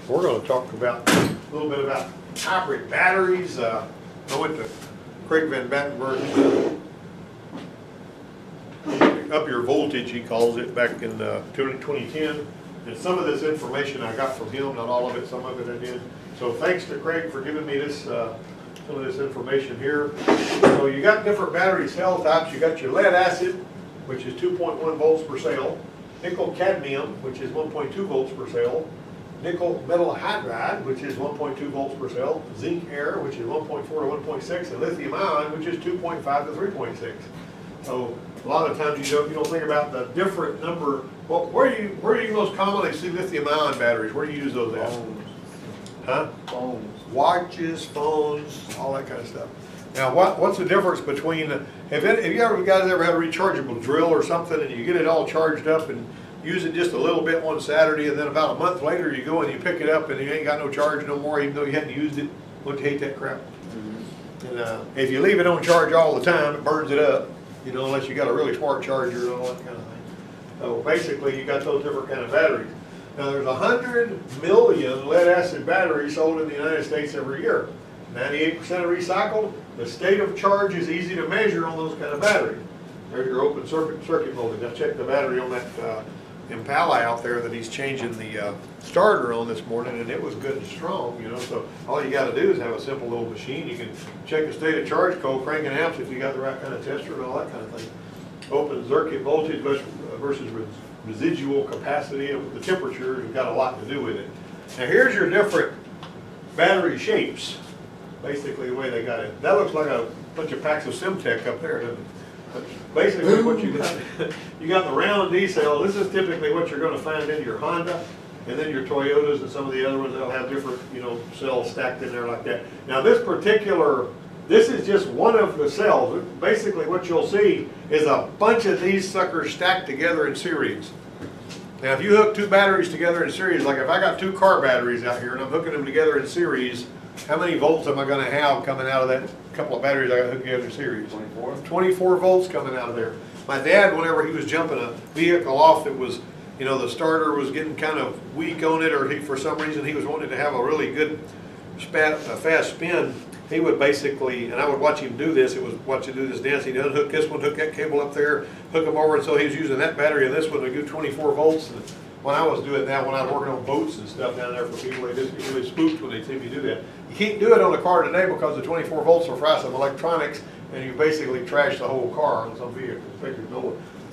We're going to talk about a little bit about hybrid batteries. I went to Craig Van Battenberg, Up Your Voltage, he calls it, back in 2010. And some of this information I got from him, not all of it, some of it I did. So thanks to Craig for giving me this, some of this information here. So you got different battery cell types. You got your lead acid, which is 2.1 volts per cell. Nickel cadmium, which is 1.2 volts per cell. Nickel metal hydride, which is 1.2 volts per cell. Zinc air, which is 1.4 to 1.6. And lithium ion, which is 2.5 to 3.6. So a lot of times you don't think about the different number. Well, where do you most commonly see lithium ion batteries? Where do you use those at? Phones. Huh? Phones. Watches, phones, all that kind of stuff. Now, what's the difference between, have you guys ever had a rechargeable drill or something and you get it all charged up and use it just a little bit one Saturday, and then about a month later you go and you pick it up and you ain't got no charge no more, even though you hadn't used it? Wouldn't you hate that crap? Mm-hmm. And if you leave it on charge all the time, it burns it up, you know, unless you got a really smart charger and all that kind of thing. So basically you got those different kind of batteries. Now there's 100 million lead acid batteries sold in the United States every year. 98% are recycled. The state of charge is easy to measure on those kind of batteries. There's your open circuit voltage. I checked the battery on that Impala out there that he's changing the starter on this morning, and it was good and strong, you know. So all you got to do is have a simple little machine. You can check the state of charge code, cranking amps if you got the right kind of tester and all that kind of thing. Open circuit voltage versus residual capacity of the temperature has got a lot to do with it. Now here's your different battery shapes. Basically the way they got it. That looks like a bunch of packs of Simtech up there, doesn't it? But basically what you got, you got the round D cell. This is typically what you're going to find in your Honda, and then your Toyotas and some of the other ones that'll have different, you know, cells stacked in there like that. Now this is just one of the cells. Basically what you'll see is a bunch of these suckers stacked together in series. Now if you hook two batteries together in series, like if I got two car batteries out here and I'm hooking them together in series, how many volts am I going to have coming out of that couple of batteries I got hooked together in series? 24. 24 volts coming out of there. My dad, whenever he was jumping a vehicle off that was, you know, the starter was getting kind of weak on it, or for some reason he was wanting to have a really good fast spin, he would basically, and I would watch him do this, it was watch him do this dance, he'd unhook this one, hook that cable up there, hook them over, and so he was using that battery and this one to do 24 volts. And when I was doing that, when I was working on boats and stuff down there for people, they just get really spooked when they see me do that. You can't do it on a car today because the 24 volts will fry some electronics, and you basically trash the whole car on some vehicles.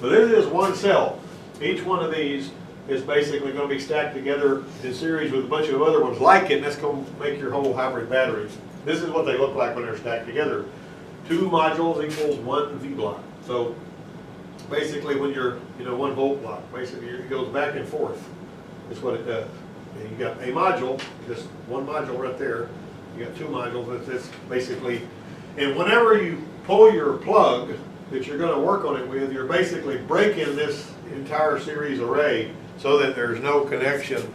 So this is one cell. Each one of these is basically going to be stacked together in series with a bunch of other ones like it, and that's going to make your whole hybrid batteries. This is what they look like when they're stacked together. 2 modules equals 1 V block. So basically when you're, you know, 1 volt block, basically it goes back and forth. That's what it does. And you got a module, just one module right there. You got 2 modules. That's basically, and whenever you pull your plug that you're going to work on it with, you're basically breaking this entire series array so that there's no connection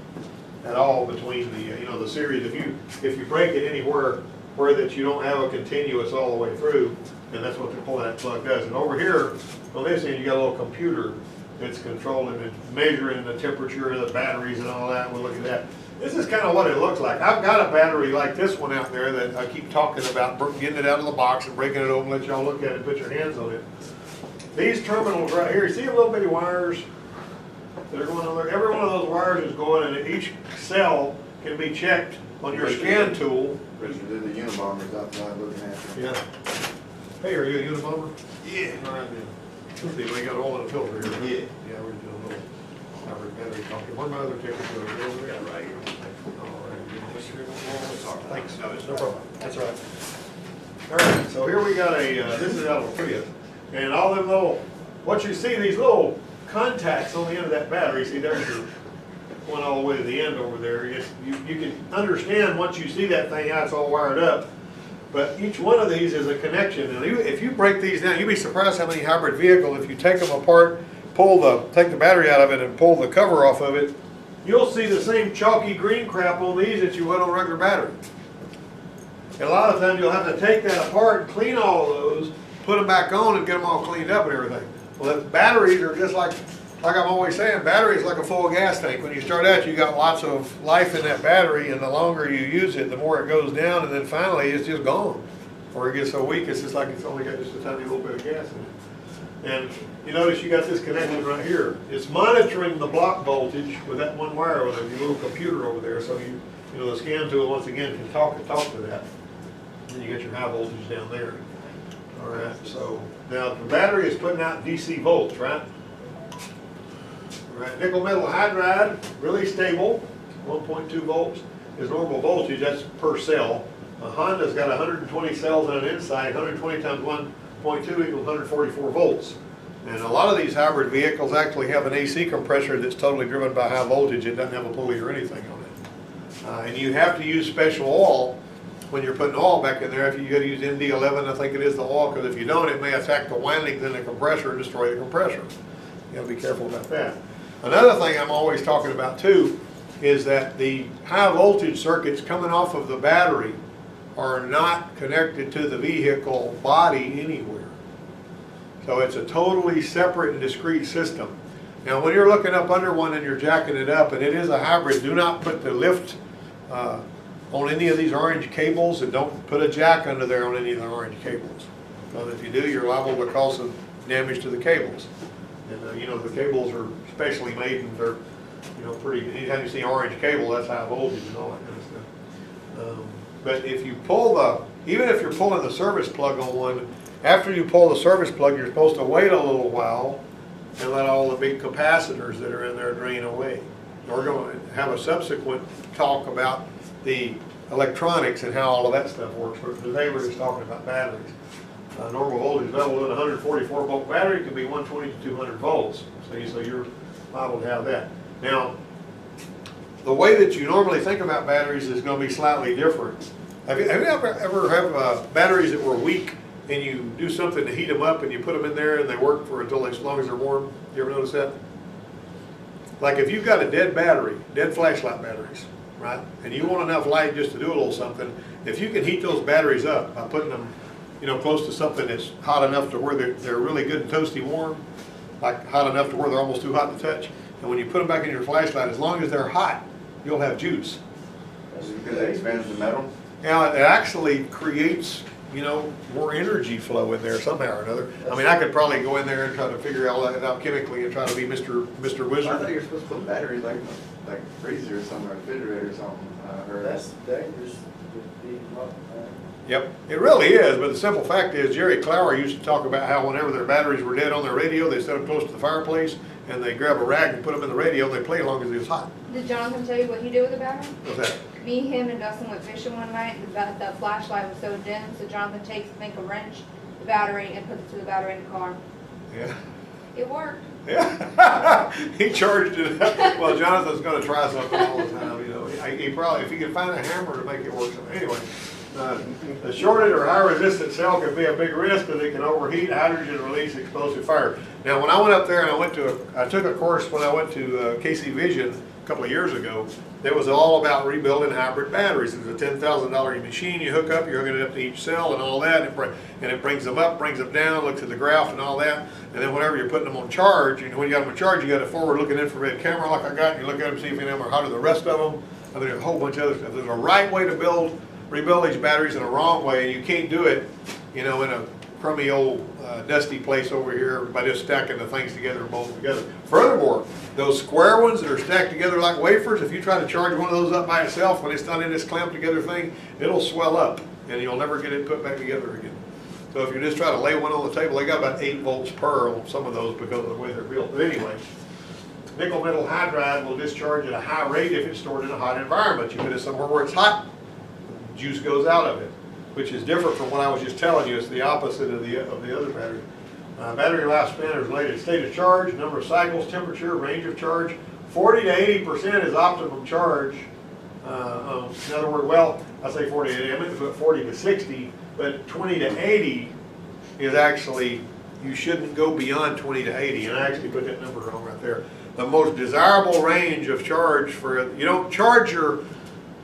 at all between the, you know, the series. If you break it anywhere where that you don't have a continuous all the way through, and that's what the pulling that plug does. And over here on this end, you got a little computer that's controlling and measuring the temperature of the batteries and all that. We'll look at that. This is kind of what it looks like. I've got a battery like this one out there that I keep talking about, getting it out of the box and breaking it open, let y'all look at it and put your hands on it. These terminals right here, you see the little bitty wires that are going on there? Every one of those wires is going, and each cell can be checked on your scan tool. Richard, they're the Unabombers outside looking at you. Yeah. Hey, are you a Unabomber? Yeah. All right, then. Let's see, we got oil in the filter here. Yeah. Yeah, we're doing a little hybrid battery talking. Where my other tickets go? Yeah, right here. All right. Thanks. No problem. That's all right. All right, so here we got this is out of a Prius. And all them little, what you see, these little contacts on the end of that battery, see there's your one all the way to the end over there. You can understand once you see that thing how it's all wired up. But each one of these is a connection. And if you break these down, you'd be surprised how many hybrid vehicles, if you take them apart, take the battery out of it and pull the cover off of it, you'll see the same chalky green crap on these that you would on regular battery. And a lot of times you'll have to take that apart and clean all of those, put them back on and get them all cleaned up and everything. Well, the batteries are just like like I'm always saying, battery is like a full gas tank. When you start out, you got lots of life in that battery, and the longer you use it, the more it goes down, and then finally it's just gone. Or it gets so weak, it's just like it's only got just a tiny little bit of gas in it. And you notice you got this connection right here. It's monitoring the block voltage with that one wire with your little computer over there, so you know, the scan tool once again can talk to that. And you get your high voltage down there. All right, so now the battery is putting out DC volts, right? All right, nickel metal hydride, really stable, 1.2 volts is normal voltage, that's per cell. A Honda's got 120 cells on an inside, 120 times 1.2 equals 144 volts. And a lot of these hybrid vehicles actually have an AC compressor that's totally driven by high voltage. It doesn't have a pulley or anything on it. And you have to use special oil when you're putting oil back in there. If you got to use MD11, I think it is the oil, because if you don't, it may attack the windings in the compressor and destroy the compressor. You got to be careful about that. Another thing I'm always talking about too is that the high voltage circuits coming off of the battery are not connected to the vehicle body anywhere. So it's a totally separate and discrete system. Now when you're looking up under one and you're jacking it up, and it is a hybrid, do not put the lift on any of these orange cables, and don't put a jack under there on any of the orange cables. Because if you do, you're liable to cause some damage to the cables. And you know, the cables are specially made, and they're, you know, pretty, anytime you see orange cable, that's high voltage and all that kind of stuff. But if you pull even if you're pulling the service plug on one, after you pull the service plug, you're supposed to wait a little while and let all the big capacitors that are in there drain away. We're going to have a subsequent talk about the electronics and how all of that stuff works. Today we're just talking about batteries. Normal voltage level in a 144 volt battery can be 120 to 200 volts. So you're liable to have that. Now, the way that you normally think about batteries is going to be slightly different. Have you ever have batteries that were weak, and you do something to heat them up and you put them in there and they work for as long as they're warm? You ever notice that? Like if you've got a dead battery, dead flashlight batteries, right? And you want enough light just to do a little something, if you can heat those batteries up by putting them, you know, close to something that's hot enough to where they're really good and toasty warm, like hot enough to where they're almost too hot to touch. And when you put them back in your flashlight, as long as they're hot, you'll have juice. Because it expands the metal? Now, it actually creates, you know, more energy flow in there somehow or another. I mean, I could probably go in there and try to figure all that out chemically and try to be Mr. Wizard. I thought you were supposed to put batteries like freezer or something, or refrigerator or something. That's dangerous. Yep, it really is, but the simple fact is Jerry Clower used to talk about how whenever their batteries were dead on their radio, they set them close to the fireplace and they grab a rag and put them in the radio and they play as long as it was hot. Did Jonathan tell you what he did with the battery? What's that? Me, him, and Dustin went fishing one night. The flashlight was so dim, so Jonathan takes, I think, a wrench, the battery, and puts it to the battery in the car. Yeah. It worked. Yeah. He charged it up. Well, Jonathan's going to try something all the time, you know. He probably, if he can find a hammer to make it work. Anyway. A shorted or high resistant cell can be a big risk because it can overheat, hydrogen release, explosive fire. Now when I went up there and I took a course when I went to KC Vision a couple of years ago, it was all about rebuilding hybrid batteries. It's a $10,000 machine you hook up, you're hooking it up to each cell and all that, and it brings them up, brings them down, looks at the graph and all that, and then whenever you're putting them on charge, and when you got them on charge, you got a forward-looking infrared camera like I got, and you look at them, see if any of them are hotter than the rest of them. I mean, there's a whole bunch of other stuff. There's a right way to rebuild these batteries in a wrong way, and you can't do it, you know, in a crummy old dusty place over here by just stacking the things together and bolting together. Furthermore, those square ones that are stacked together like wafers, if you try to charge one of those up by itself when it's not in this clamped together thing, it'll swell up and you'll never get it put back together again. So if you just try to lay one on the table, they got about 8 volts per on some of those because of the way they're built. But anyway, nickel metal hydride will discharge at a high rate if it's stored in a hot environment. You put it somewhere where it's hot, juice goes out of it, which is different from what I was just telling you. It's the opposite of the other battery. Battery lifespan is related to state of charge, number of cycles, temperature, range of charge. 40 to 80% is optimum charge. In other words, well, I say 40 to 80, I meant to put 40 to 60, but 20 to 80 is actually, you shouldn't go beyond 20 to 80, and I actually put that number wrong right there. The most desirable range of charge for, you don't charge your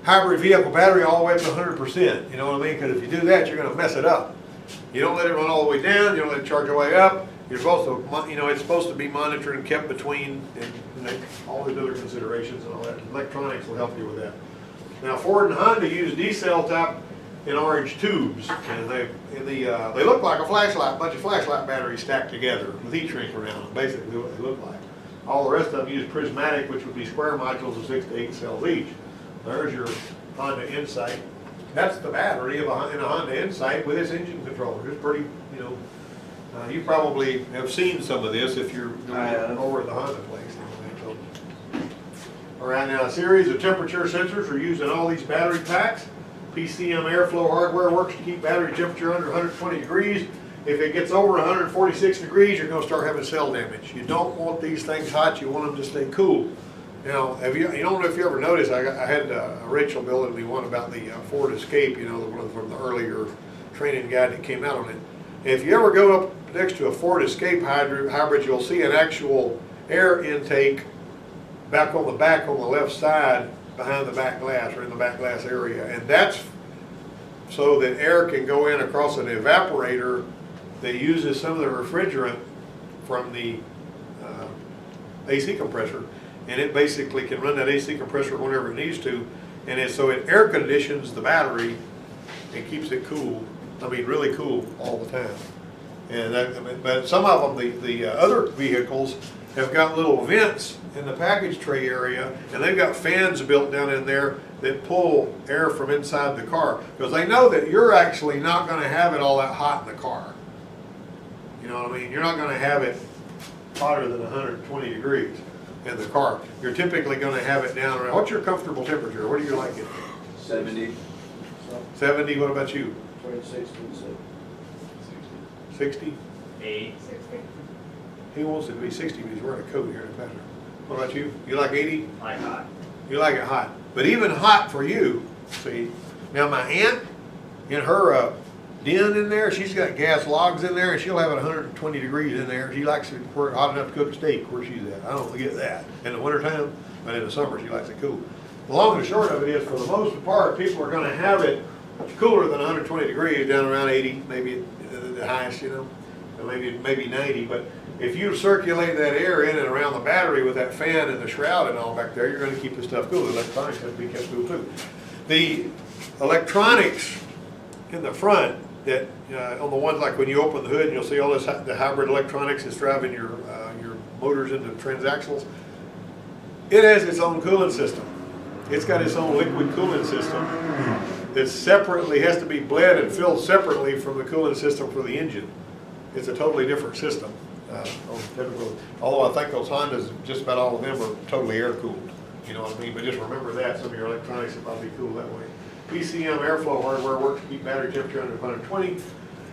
hybrid vehicle battery all the way up to 100%, you know what I mean? Because if you do that, you're going to mess it up. You don't let it run all the way down, you don't let it charge all the way up, You're supposed to, it's supposed to be monitored and kept between, and all these other considerations and all that. Electronics will help you with that. Now, Ford and Honda use D-cell type in orange tubes, and they look like a flashlight, bunch of flashlight batteries stacked together with heat shrink around them, basically what they look like. All the rest of them use prismatic, which would be square modules of 6 to 8 cells each. There's your Honda Insight. That's the battery in a Honda Insight with its engine controller. It's pretty, you probably have seen some of this if you're over at the Honda place. All right, now a series of temperature sensors are used in all these battery packs. PCM airflow hardware works to keep battery temperature under 120 degrees. If it gets over 146 degrees, you're going to start having cell damage. You don't want these things hot, you want them to stay cool. Now, you don't know if you ever noticed, I had Rachel building me one about the Ford Escape, the one from the earlier training guide that came out on it. If you ever go up next to a Ford Escape hybrid, you'll see an actual air intake back on the left side behind the back glass, or in the back glass area. And that's so that air can go in across an evaporator that uses some of the refrigerant from the AC compressor. And it basically can run that AC compressor whenever it needs to. And so it air conditions the battery and keeps it cool. I mean, really cool all the time. And but some of them, the other vehicles, have got little vents in the package tray area, and they've got fans built down in there that pull air from inside the car, because they know that you're actually not going to have it all that hot in the car. You know what I mean? You're not going to have it hotter than 120 degrees in the car. You're typically going to have it down around, what's your comfortable temperature? What do you like it? 70. 70, what about you? Between 60 and 70. 60? 8. 60. He wants it to be 60, but he's wearing a coat here in the bathroom. What about you? You like 80? Like hot. You like it hot. But even hot for you, see, now my aunt, in her den in there, she's got gas logs in there, and she'll have it 120 degrees in there. She likes it where it's hot enough to cook a steak where she's at. I don't get that in the wintertime, but in the summer she likes it cool. The long and short of it is, for the most part, people are going to have it cooler than 120 degrees, down around 80, maybe at the highest, maybe 90. But if you circulate that air in and around the battery with that fan and the shroud and all back there, you're going to keep the stuff cool. The electronics have to be kept cool too. The electronics in the front, that on the ones like when you open the hood and you'll see all this the hybrid electronics that's driving your motors into transaxles, it has its own cooling system. It's got its own liquid cooling system that separately has to be bled and filled separately from the cooling system for the engine. It's a totally different system. Although I think those Hondas, just about all of them are totally air cooled. You know what I mean? But just remember that some of your electronics will probably be cool that way. PCM airflow hardware works to keep battery temperature under 120.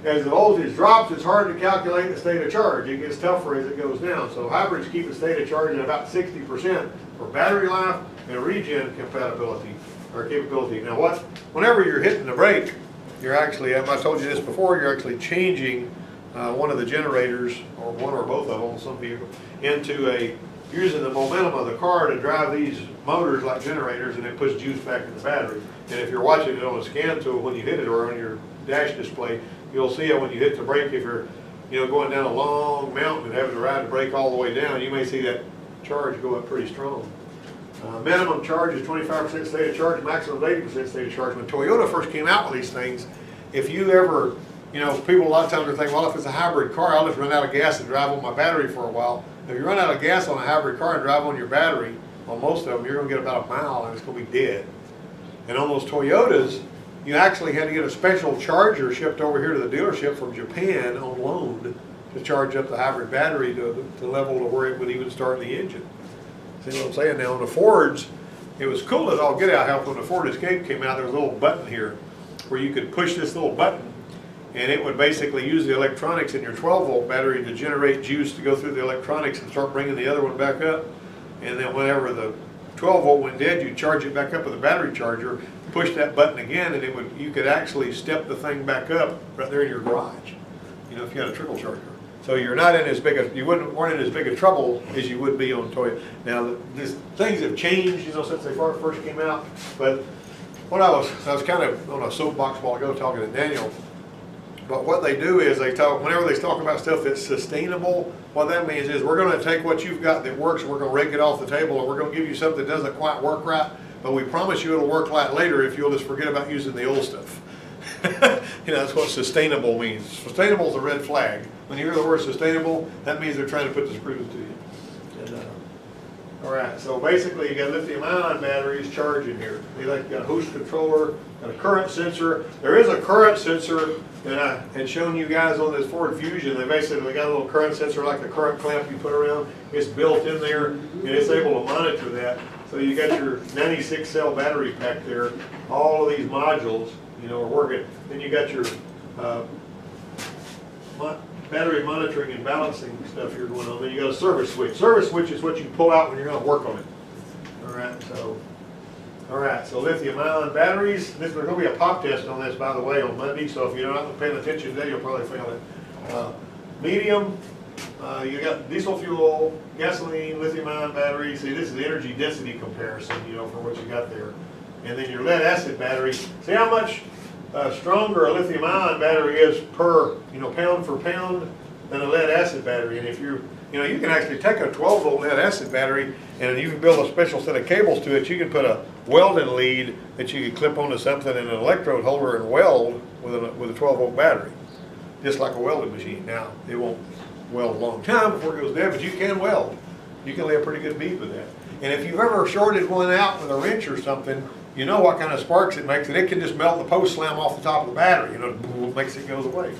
As the voltage drops, it's hard to calculate the state of charge. It gets tougher as it goes down. So hybrids keep a state of charge at about 60% for battery life and regen compatibility or capability. Now whenever you're hitting the brake, you're actually, I told you this before, you're actually changing one of the generators, or one or both of them on some vehicles, into using the momentum of the car to drive these motors like generators, and it puts juice back in the battery. And if you're watching it on a scan tool, when you hit it, or on your dash display, you'll see it when you hit the brake. If you're going down a long mountain and having to ride the brake all the way down, you may see that charge go up pretty strong. Minimum charge is 25% state of charge, maximum is 80% state of charge. When Toyota first came out with these things, if you ever, people a lot of times are thinking, well, if it's a hybrid car, I'll just run out of gas and drive on my battery for a while. If you run out of gas on a hybrid car and drive on your battery, on most of them, you're going to get about a mile and it's going to be dead. And on those Toyotas, you actually had to get a special charger shipped over here to the dealership from Japan on loan to charge up the hybrid battery to level to where it would even start the engine. See what I'm saying? Now on the Fords, it was cool as all get out how when the Ford Escape came out, there was a little button here where you could push this little button, and it would basically use the electronics in your 12-volt battery to generate juice to go through the electronics and start bringing the other one back up. And then whenever the 12-volt went dead, you charge it back up with a battery charger, push that button again, and you could actually step the thing back up right there in your garage, if you had a trickle charger. So you're not in weren't in as big a trouble as you would be on Toyota. Now things have changed, since they first came out. But when I was kind of on a soapbox a while ago talking to Daniel, But what they do is whenever they talk about stuff that's sustainable, what that means is we're gonna take what you've got that works and we're gonna rake it off the table and we're gonna give you something that doesn't quite work right, but we promise you it'll work right later if you'll just forget about using the old stuff. You know, that's what sustainable means. Sustainable is a red flag. When you hear the word sustainable, that means they're trying to put the screws to you. And, all right, so basically you got lithium-ion batteries charging here. You got a host controller, got a current sensor. There is a current sensor that I had shown you guys on this Ford Fusion. They basically got a little current sensor like the current clamp you put around. It's built in there and it's able to monitor that. So you got your 96 cell battery pack there. All of these modules, you know, are working. Then you got your battery monitoring and balancing stuff here going on. Then you got a service switch. Service switch is what you pull out when you're going to work on it. All right, so lithium-ion batteries. There's going to be a pop test on this, by the way, on Monday. So if you're not paying attention today, you'll probably fail it. Medium. You got diesel fuel, gasoline, lithium-ion battery. See, this is the energy density comparison, you know, for what you got there. And then your lead-acid battery. See how much stronger a lithium-ion battery is per, you know, pound for pound than a lead-acid battery. And if you know, you can actually take a 12-volt lead-acid battery and you can build a special set of cables to it. You can put a welding lead that you can clip onto something and an electrode holder and weld with a 12-volt battery, just like a welding machine. Now, it won't weld a long time before it goes dead, but you can weld. You can lay a pretty good bead with that. And if you've ever shorted one out with a wrench or something, you know what kind of sparks it makes, and it can just melt the post slam off the top of the battery. You know, it makes it goes away.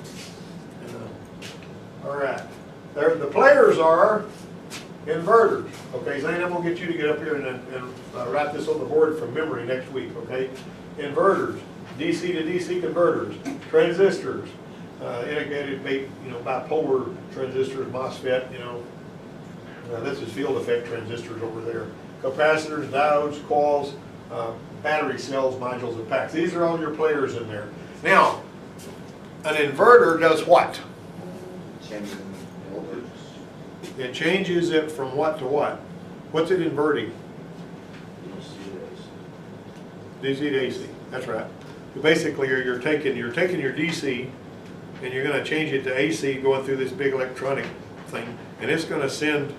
All right. The players are inverters. Okay, Zane, I'm going to get you to get up here and write this on the board from memory next week. Okay, inverters, DC to DC converters, transistors, integrated, bipolar transistors, MOSFET. You know, this is field effect transistors over there. Capacitors, diodes, coils, battery cells, modules, and packs. These are all your players in there. Now, an inverter does what? Changing voltage. It changes it from what to what? What's it inverting? DC to AC. That's right. Basically, you're taking your DC and you're going to change it to AC going through this big electronic thing, and it's going to send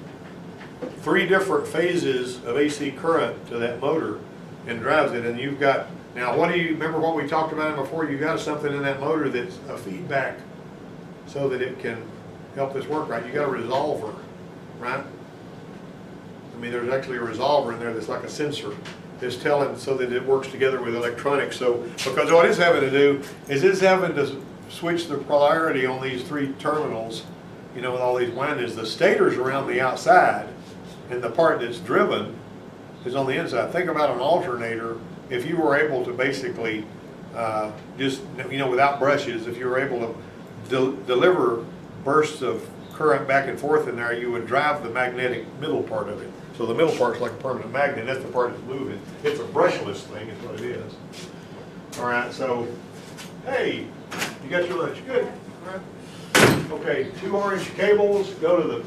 3 different phases of AC current to that motor and drives it. And you've got, now what do you remember what we talked about before? You got something in that motor that's a feedback so that it can help this work right. You got a resolver, right? I mean, there's actually a resolver in there that's like a sensor. It's telling so that it works together with electronics. So, because what it's having to do is it's having to switch the polarity on these 3 terminals, you know, with all these windings. The stator's around the outside, and the part that's driven is on the inside. Think about an alternator. If you were able to basically just, you know, without brushes, if you were able to deliver bursts of current back and forth in there, you would drive the magnetic middle part of it. So the middle part's like a permanent magnet. That's the part that's moving. It's a brushless thing is what it is. All right, so, hey, you got your lunch. Good. All right. Okay, 2 orange cables. Go to the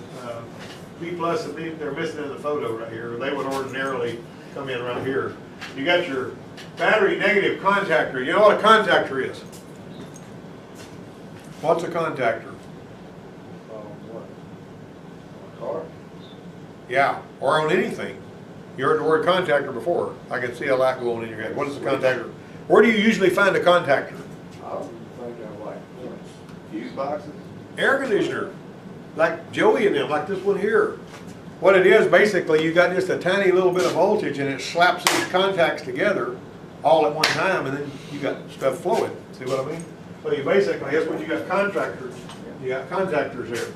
B plus and B. They're missing in the photo right here. They would ordinarily come in right here. You got your battery negative contactor. You know what a contactor is? What's a contactor? What? A car? Yeah, or on anything. You heard the word contactor before. I can see a light going in your head. What is a contactor? Where do you usually find a contactor? I don't think I like points. Fuse boxes. Air conditioner. Like Joey and them, like this one here. What it is, basically, you got just a tiny little bit of voltage and it slaps these contacts together all at one time, and then you got stuff flowing. See what I mean? So you basically, that's when you got contactors. You got contactors there.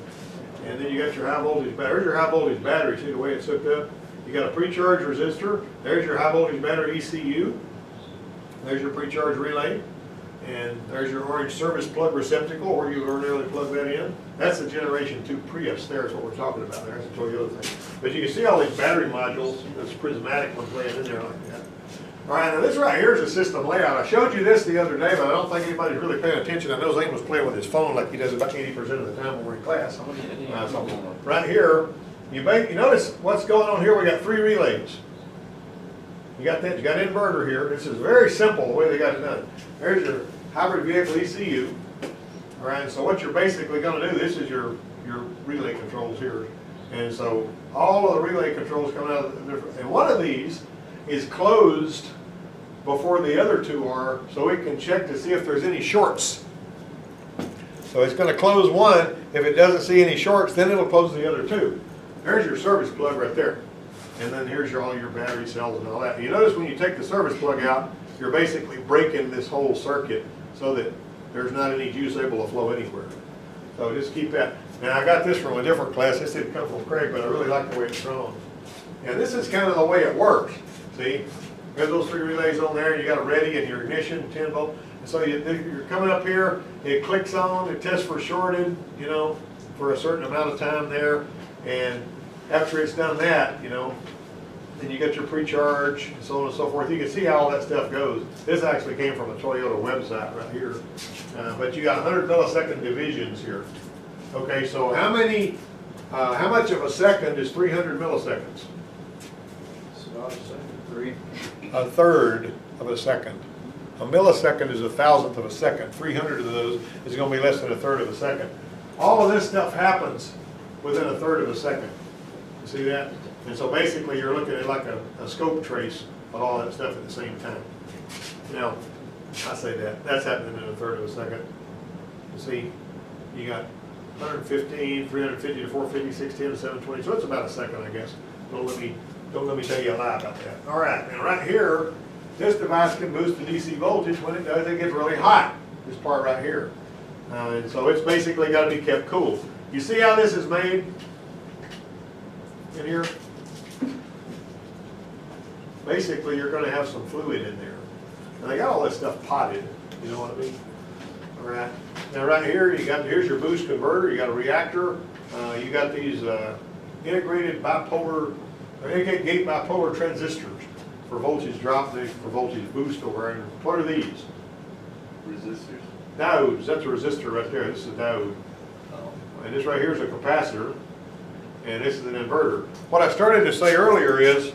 And then you got your high voltage battery. There's your high voltage battery, see the way it's hooked up? You got a pre-charge resistor. There's your high voltage battery ECU. There's your pre-charge relay. And there's your orange service plug receptacle where you ordinarily plug that in. That's the Generation 2 Prius. There's what we're talking about. There's the Toyota thing. But you can see all these battery modules, this prismatic one playing in there like that. All right, now this right here is a system layout. I showed you this the other day, but I don't think anybody's really paying attention. I know Zane was playing with his phone like he does about 80% of the time when we're in class. So right here, you notice what's going on here. We got 3 relays. You got that. You got an inverter here. This is very simple the way they got it done. There's your hybrid vehicle ECU. All right, so what you're basically gonna do, this is your relay controls here. And so all of the relay controls coming out of the different, and one of these is closed before the other two are, so it can check to see if there's any shorts. So it's gonna close one. If it doesn't see any shorts, then it'll close the other two. There's your service plug right there. And then here's all your battery cells and all that. You notice when you take the service plug out, you're basically breaking this whole circuit so that there's not any juice able to flow anywhere. So just keep that. Now I got this from a different class. This didn't come from Craig, but I really like the way it's drawn. And this is kind of the way it works. See, there's those three relays on there. You got a ready and your ignition, 10 volt. And so you're coming up here. It clicks on. It tests for shorted, you know, for a certain amount of time there. And after it's done that, you know, then you get your pre-charge and so on and so forth. You can see how all that stuff goes. This actually came from a Toyota website right here. But you got 100 millisecond divisions here. Okay, so how much of a second is 300 milliseconds? It's not a second. 3. A third of a second. A millisecond is a thousandth of a second. 300 of those is going to be less than a third of a second. All of this stuff happens within a third of a second. You see that? And so basically you're looking at like a scope trace of all that stuff at the same time. Now, I say that's happening in a third of a second. You see, you got 115, 350 to 450, 610 to 720. So it's about a second, I guess. Don't let me tell you a lie about that. All right, now right here, this device can boost the DC voltage. When it does, it gets really hot. This part right here. And so it's basically got to be kept cool. You see how this is made in here? Basically, you're going to have some fluid in there. And they got all this stuff potted, you know what I mean? All right. Now right here, here's your boost converter. You got a reactor. You got these integrated bipolar, or gate bipolar transistors for voltage drop and for voltage boost over. And what are these? Resistors. Diodes. That's a resistor right there. This is a diode. And this right here is a capacitor. And this is an inverter. What I started to say earlier is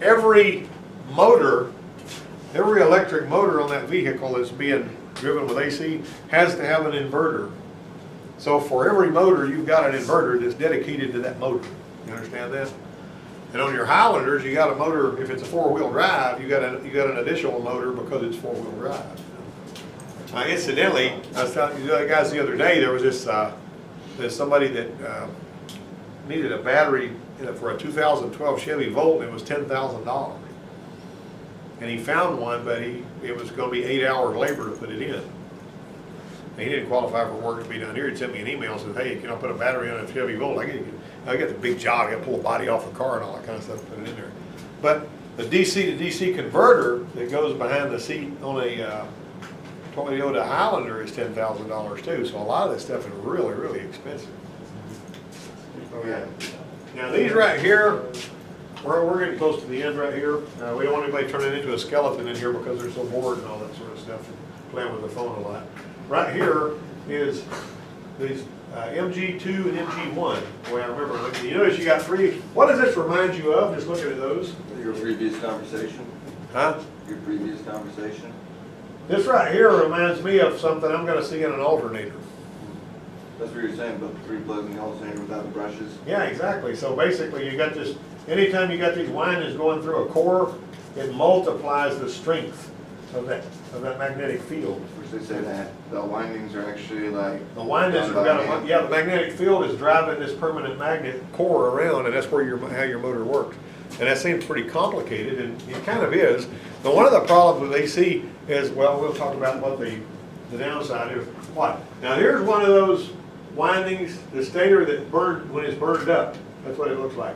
every motor, every electric motor on that vehicle that's being driven with AC has to have an inverter. So for every motor, you've got an inverter that's dedicated to that motor. You understand that? And on your Highlanders, you got a motor. If it's a four-wheel drive, you got an additional motor because it's four-wheel drive. Incidentally, I was telling you guys the other day, there was there's somebody that needed a battery for a 2012 Chevy Volt, and it was $10,000. And he found one, but it was going to be 8 hours labor to put it in. And he didn't qualify for work to be done here. He sent me an email and said, hey, can I put a battery on a Chevy Volt? I get the big job. I got to pull the body off the car and all that kind of stuff to put it in there. But the DC to DC converter that goes behind the seat on a Toyota Highlander is $10,000 too. So a lot of this stuff is really, really expensive. Yeah. Now these right here, we're getting close to the end right here. We don't want anybody turning into a skeleton in here because they're so bored and all that sort of stuff and playing with the phone a lot. Right here is these MG2 and MG1, the way I remember looking. You notice you got three. What does this remind you of, just looking at those? Your previous conversation? Huh? Your previous conversation? This right here reminds me of something I'm going to see in an alternator. That's what you're saying, but the 3 plugs in the alternator without the brushes? Yeah, exactly. So basically you got this, anytime you got these windings going through a core, it multiplies the strength of that magnetic field. Which they say that the windings are actually like... The windings have got the magnetic field is driving this permanent magnet core around, and that's where how your motor works. And that seems pretty complicated, and it kind of is. But one of the problems with AC is, well, we'll talk about what the downside is. What? Now here's one of those windings, the stator that burned when it's burned up. That's what it looks like.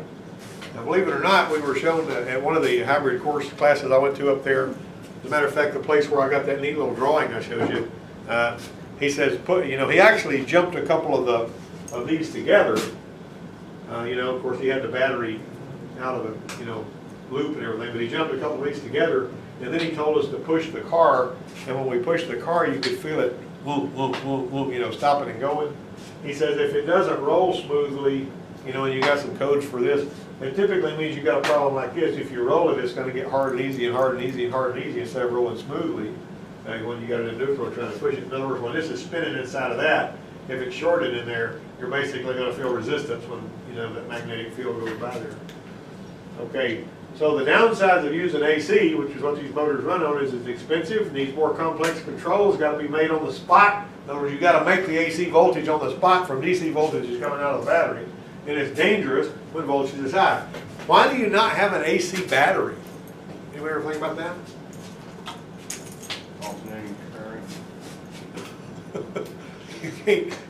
Now believe it or not, we were shown that at one of the hybrid course classes I went to up there. As a matter of fact, the place where I got that neat little drawing I showed you, he says, he actually jumped a couple of these together. Of course, he had the battery out of the loop and everything, but he jumped a couple of these together, and then he told us to push the car, and when we pushed the car, you could feel it, whoop, whoop, whoop, whoop, stopping and going. He says if it doesn't roll smoothly, and you got some codes for this, it typically means you got a problem like this. If you roll it, it's going to get hard and easy and hard and easy and hard and easy instead of rolling smoothly. when you got it in neutral, trying to push it. In other words, when this is spinning inside of that, if it's shorted in there, you're basically gonna feel resistance when, that magnetic field goes by there. Okay, so the downsides of using AC, which is what these motors run on, is it's expensive, needs more complex controls, gotta be made on the spot. In other words, you gotta make the AC voltage on the spot from DC voltage is coming out of the battery. And it's dangerous when voltage is high. Why do you not have an AC battery? Anybody ever think about that? Alternating current.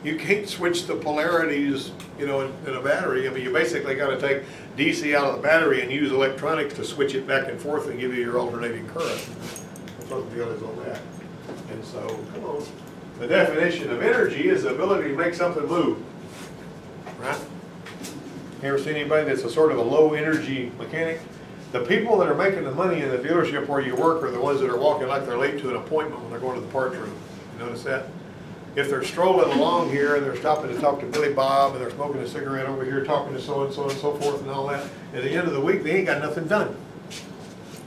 You can't switch the polarities, in a battery. I mean, you basically gotta take DC out of the battery and use electronics to switch it back and forth and give you your alternating current. That's what the deal is on that. And so, come on. The definition of energy is the ability to make something move, right? You ever seen anybody that's a sort of a low energy mechanic? The people that are making the money in the dealership where you work are the ones that are walking like they're late to an appointment when they're going to the parts room. You notice that? If they're strolling along here and they're stopping to talk to Billy Bob and they're smoking a cigarette over here, talking to so and so forth and all that, at the end of the week, they ain't got nothing done.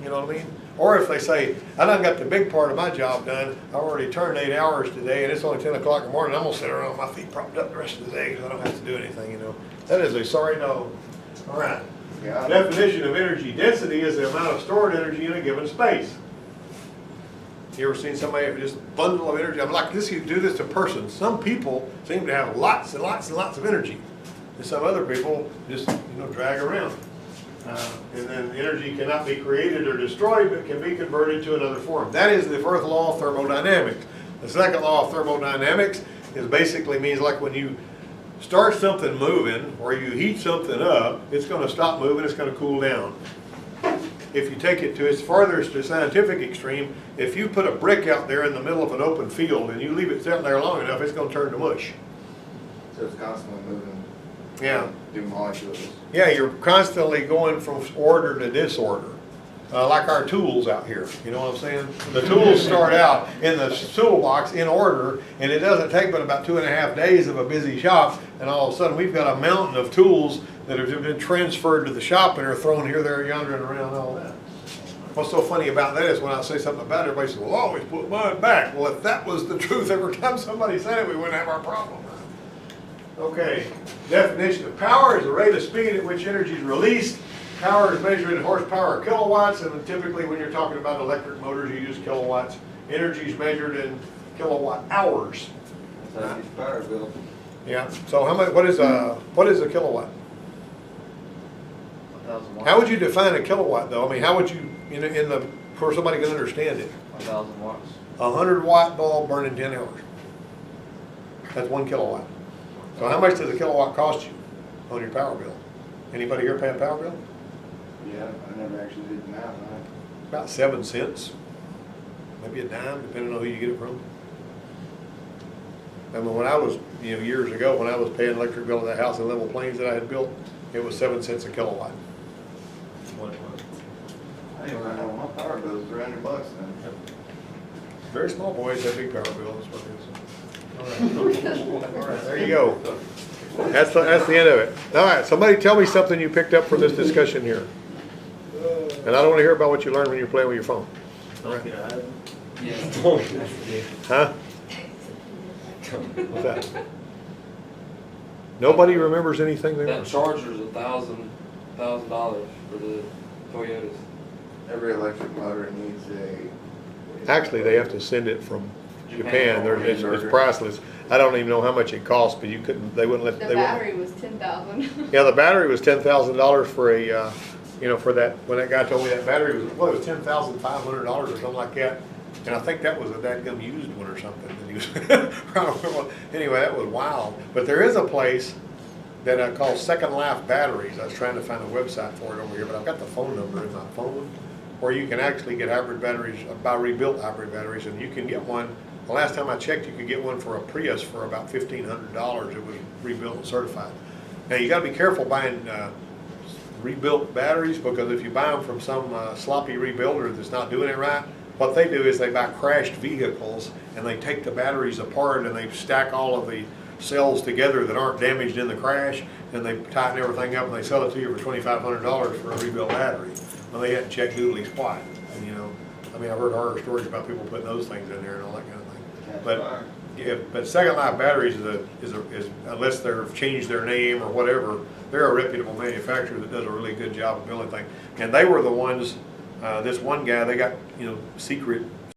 You know what I mean? Or if they say, I done got the big part of my job done, I already turned 8 hours today and it's only 10 o'clock in the morning, I'm gonna sit around with my feet propped up the rest of the day because I don't have to do anything, That is a sorry no. All right. Yeah. Definition of energy density is the amount of stored energy in a given space. You ever seen somebody with just a bundle of energy? I'm like, you do this to persons. Some people seem to have lots and lots and lots of energy. And some other people just, drag around. And then energy cannot be created or destroyed, but can be converted to another form. That is the first law of thermodynamics. The second law of thermodynamics is basically means like when you start something moving or you heat something up, it's going to stop moving, it's going to cool down. If you take it to its farthest scientific extreme, if you put a brick out there in the middle of an open field and you leave it sitting there long enough, it's going to turn to mush. So it's constantly moving. Yeah. Do molecules. Yeah, you're constantly going from order to disorder. Like our tools out here, you know what I'm saying? The tools start out in the toolbox in order, and it doesn't take but about 2.5 days of a busy shop, and all of a sudden we've got a mountain of tools that have been transferred to the shop and are thrown here, there, yonder, and around and all that. What's so funny about that is when I say something about it, everybody says, well, always put mine back. Well, if that was the truth every time somebody said it, we wouldn't have our problem. Okay, definition of power is the rate of speed at which energy is released. Power is measured in horsepower or kilowatts, and typically when you're talking about electric motors, you use kilowatts. Energy is measured in kilowatt hours. That's how you power bill. Yeah. So how much? What is a kilowatt? 1,000 watts. How would you define a kilowatt, though? I mean, how would you, for somebody can understand it? 1,000 watts. 100-watt bulb burning 10 hours. That's 1 kilowatt. So how much does a kilowatt cost you on your power bill? Anybody here pay a power bill? Yeah, I never actually did the math on it. About 7 cents, maybe a dime, depending on who you get it from. I mean, when I was, years ago, when I was paying electric bill at that house in Level Plains that I had built, it was 7 cents a kilowatt. I didn't even know my power bill was $300 then. Very small boys have big power bills, that's what it is. All right, there you go. That's the end of it. All right, somebody tell me something you picked up from this discussion here. And I don't want to hear about what you learned when you're playing with your phone. All right. Huh? What's that? Nobody remembers anything there? That charger's $1,000 for the Toyotas. Every electric motor needs a. Actually, they have to send it from Japan. Japan. It's priceless. I don't even know how much it costs, but they wouldn't let. The they battery was 10,000. Yeah, the battery was $10,000 for a, for that, when that guy told me that battery was, well, it was $10,500 or something like that. And I think that was a dadgum used one or something. That he was anyway, that was wild. But there is a place that I call Second Life Batteries. I was trying to find a website for it over here, but I've got the phone number in my phone, where you can actually get hybrid batteries, buy rebuilt hybrid batteries, and you can get one. The last time I checked, you could get one for a Prius for about $1,500. It was rebuilt and certified. Now you got to be careful buying rebuilt batteries, because if you buy them from some sloppy rebuilder that's not doing it right, what they do is they buy crashed vehicles and they take the batteries apart and they stack all of the cells together that aren't damaged in the crash, and they tighten everything up and they sell it to you for $2,500 for a rebuilt battery. Well, they hadn't checked doodly squat, and I mean, I've heard horror stories about people putting those things in there and all that kind of thing. Catch But, fire. yeah, but Second Life Batteries is, unless they've changed their name or whatever, they're a reputable manufacturer that does a really good job of building things. And they were the ones, this one guy, they got, secret